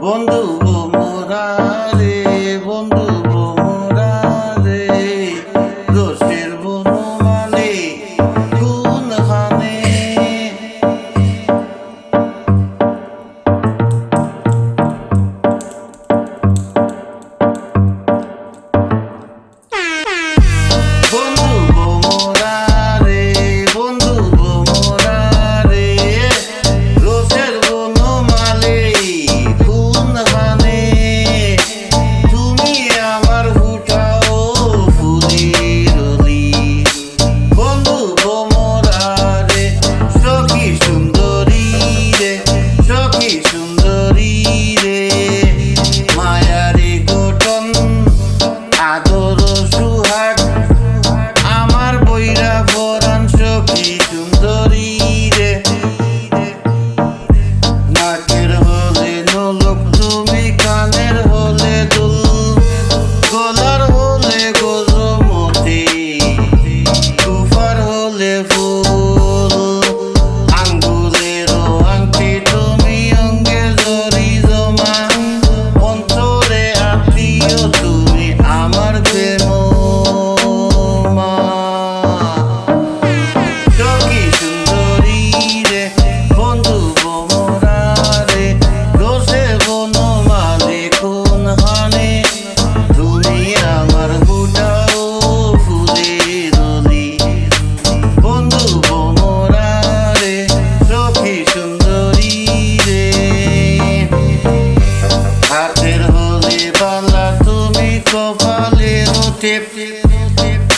বন্ধু মোরা রে, বন্ধু মোরা রে, রসের বনমালী কোনখানে?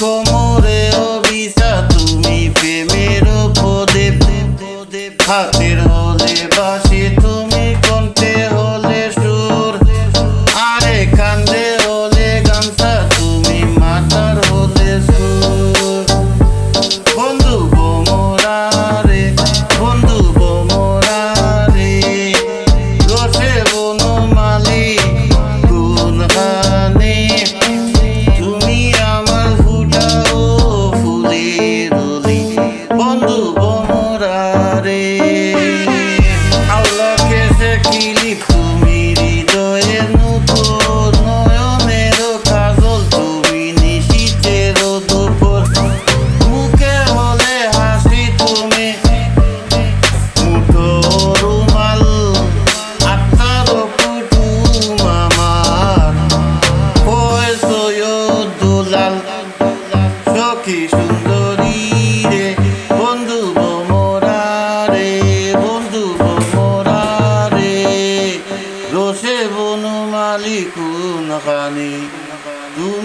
কোমরে অভিশা তুমি প্রেমের উপদেব, হাতের হলে বাঁশি তুমি কণ্ঠে হলে সুর, আরে কান্দে হলে গামছা তুমি মাথার হলে সুর। বন্ধু মোরা রে, বন্ধু মোরা রে, রসে বনমালী কোনখানে? বন্ধু মোরা রে, আল্লাহকে সে কিলিপ তুমি হৃদয়ের নূপুর, নয়নের কাজল তুমি নিশীথের দুপুর, মুখে হলে হাসি তুমি মুঠো রুমাল, আত্মার কুটুম আমার হয় সৈয়দ দুলাল, সখী সুন্দরী রে, বন্ধু মোরা রে, বন্ধু মোরা রে, রসে বনমালী কোনখানে? তুমি